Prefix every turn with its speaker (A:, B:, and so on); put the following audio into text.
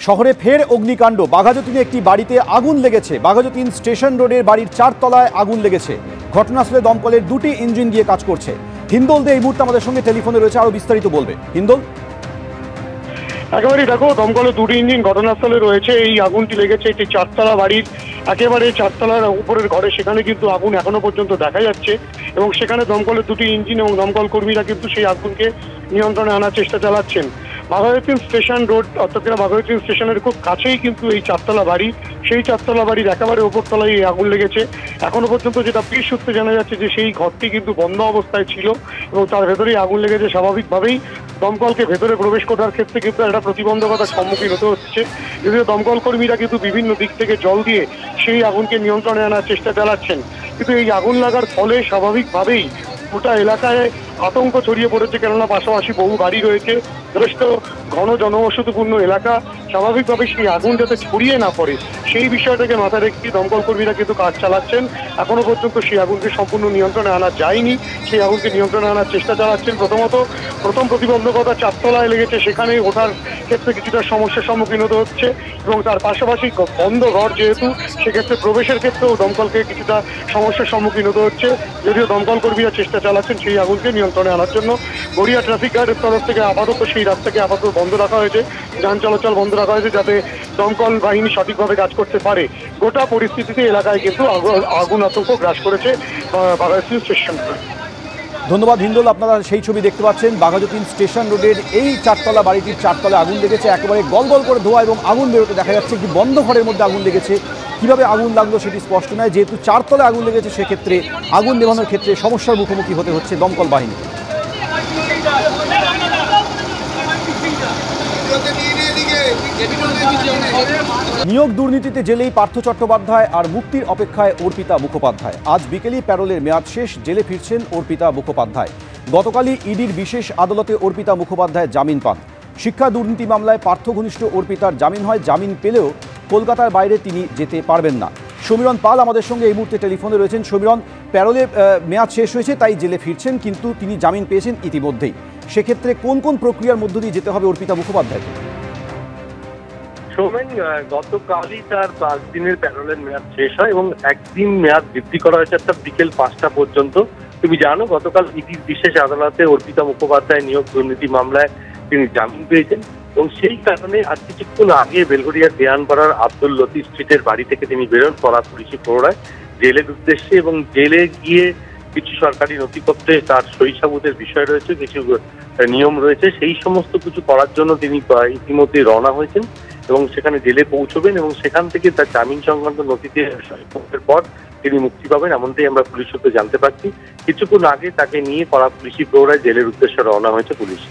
A: শহরে ফের অগ্নিকাণ্ড। বাঘাযতীনে একটি বাড়িতে আগুন লেগেছে। বাঘাযতীন স্টেশন রোডের বাড়ির 4 তলায় আগুন লেগেছে। ঘটনাস্থলে দমকলের 2টি ইঞ্জিন দিয়ে কাজ করছে। হিন্দল দে এই মুহূর্তে আমাদের সঙ্গে টেলিফোনে রয়েছে, আরো বিস্তারিত বলবে। হিন্দল,
B: একেবারে দেখো, দমকলের 2টি ইঞ্জিন ঘটনাস্থলে রয়েছে। এই আগুনটি লেগেছে একটি 4তলা বাড়ির একেবারে 4তলার উপরের ঘরে। সেখানে কিন্তু আগুন এখনো পর্যন্ত দেখা যাচ্ছে এবং সেখানে দমকলের 2টি ইঞ্জিন এবং দমকল কর্মীরা কিন্তু সেই আগুনকে নিয়ন্ত্রণে আনার চেষ্টা চালাচ্ছেন। বাঘাযতীন স্টেশন রোড অর্থাৎ বাঘাযতীন স্টেশনের খুব কাছেই কিন্তু এই 4তলা বাড়ি। সেই 4তলা বাড়ির একেবারে ওপরতলায় এই আগুন লেগেছে। এখনো পর্যন্ত যেটা পুলিশ সূত্রে জানা যাচ্ছে যে সেই ঘরটি কিন্তু বন্ধ অবস্থায় ছিল এবং তার ভেতরেই আগুন লেগেছে। স্বাভাবিকভাবেই দমকলকে ভেতরে প্রবেশ করার ক্ষেত্রে কিন্তু একটা প্রতিবন্ধকতার সম্মুখীন হতে হচ্ছে, যদিও দমকল কর্মীরা কিন্তু বিভিন্ন দিক থেকে জল দিয়ে সেই আগুনকে নিয়ন্ত্রণে আনার চেষ্টা চালাচ্ছেন। কিন্তু এই আগুন লাগার ফলে স্বাভাবিকভাবেই গোটা এলাকায় আতঙ্ক ছড়িয়ে পড়েছে, কেননা পাশাপাশি বহু বাড়ি রয়েছে, যথেষ্ট ঘন জনবসতিপূর্ণ এলাকা। স্বাভাবিকভাবে সেই আগুন যাতে ছড়িয়ে না পড়ে সেই বিষয়টাকে মাথায় রেখে দমকল কর্মীরা কিন্তু কাজ চালাচ্ছেন। এখনো পর্যন্ত সেই আগুনকে সম্পূর্ণ নিয়ন্ত্রণে আনা যায়নি, সেই আগুনকে নিয়ন্ত্রণে আনার চেষ্টা চালাচ্ছেন। প্রথম প্রতিবন্ধকতা 4তলায় লেগেছে, সেখানে ওঠার ক্ষেত্রে কিছুটা সমস্যার সম্মুখীন হতে হচ্ছে এবং তার পাশাপাশি বন্ধ ঘর যেহেতু, সেক্ষেত্রে প্রবেশের ক্ষেত্রেও দমকলকে কিছুটা সমস্যার সম্মুখীন হতে হচ্ছে, যদিও দমকল কর্মীরা চেষ্টা চালাচ্ছেন সেই আগুনকে নিয়ন্ত্রণে আনার জন্য। গড়িয়া ট্রাফিক গার্ডের তরফ থেকে আপাতত সেই রাস্তাকে বন্ধ রাখা হয়েছে, যান চলাচল বন্ধ রাখা হয়েছে, যাতে দমকল বাহিনী সঠিকভাবে কাজ করতে পারে। গোটা পরিস্থিতিতে এলাকায় কিন্তু আগুন আতঙ্ক গ্রাস করেছে বাঘাযতীন স্টেশন।
A: ধন্যবাদ হিন্দল। আপনারা সেই ছবি দেখতে পাচ্ছেন। বাঘাযতীন স্টেশন রোডের এই 4তলা বাড়িটির 4তলায় আগুন লেগেছে। একেবারে গলগল করে ধোঁয়া এবং আগুন বেরোতে দেখা যাচ্ছে। একটি বন্ধ ঘরের মধ্যে আগুন লেগেছে। কিভাবে আগুন লাগলো সেটি স্পষ্ট নয়। যেহেতু 4তলায় আগুন লেগেছে, সেক্ষেত্রে আগুন নেভানোর ক্ষেত্রে সমস্যার মুখোমুখি হতে হচ্ছে দমকল বাহিনী। নিয়োগ দুর্নীতিতে জেলেই পার্থ চট্টোপাধ্যায় আর মুক্তির অপেক্ষায় অর্পিতা মুখোপাধ্যায়। আজ বিকেলই প্যারোলের মেয়াদ শেষ, জেলে ফিরছেন অর্পিতা মুখোপাধ্যায়। গতকালই ইডির বিশেষ আদালতে অর্পিতা মুখোপাধ্যায় জামিন পান। শিক্ষা দুর্নীতি মামলায় পার্থ ঘনিষ্ঠ অর্পিতার জামিন হয়। জামিন পেলেও কলকাতার বাইরে তিনি যেতে পারবেন না। সমীরণ পাল আমাদের সঙ্গে এই মুহূর্তে টেলিফোনে রয়েছেন। সমীরণ, প্যারোলে মেয়াদ শেষ হয়েছে তাই জেলে ফিরছেন, কিন্তু তিনি জামিন পেয়েছেন ইতিমধ্যেই। সেক্ষেত্রে কোন কোন প্রক্রিয়ার মধ্য দিয়ে যেতে হবে অর্পিতা মুখোপাধ্যায়কে?
C: সৌমেন, গতকালই তার 5 দিনের প্যারোলের মেয়াদ শেষ হয় এবং একদিন মেয়াদ বৃদ্ধি করা হয়েছে অর্থাৎ বিকেল 5টা পর্যন্ত। তুমি জানো, গতকাল ইডির বিশেষ আদালতে অর্পিতা মুখোপাধ্যায় নিয়োগ দুর্নীতি মামলায় তিনি জামিন পেয়েছেন এবং সেই কারণে আজ কিছুক্ষণ আগে বেলঘরিয়ার দেয়ানপাড়ার আব্দুল লতিফ স্ট্রিটের বাড়ি থেকে তিনি বেরোন পলাশ পুলিশি প্রহরায় জেলের উদ্দেশ্যে। এবং জেলে গিয়ে কিছু সরকারি নথিপত্রে তার সই সাবুতের বিষয় রয়েছে, কিছু নিয়ম রয়েছে, সেই সমস্ত কিছু করার জন্য তিনি ইতিমধ্যে রওনা হয়েছেন এবং সেখানে জেলে পৌঁছবেন এবং সেখান থেকে তার জামিন সংক্রান্ত নথিতে সইয়ের পর তিনি মুক্তি পাবেন, এমনটাই আমরা পুলিশ সূত্রে জানতে পারছি। কিছুক্ষণ আগে তাকে নিয়ে কড়া পুলিশি প্রহরায় জেলের উদ্দেশ্যে রওনা হয়েছে পুলিশ।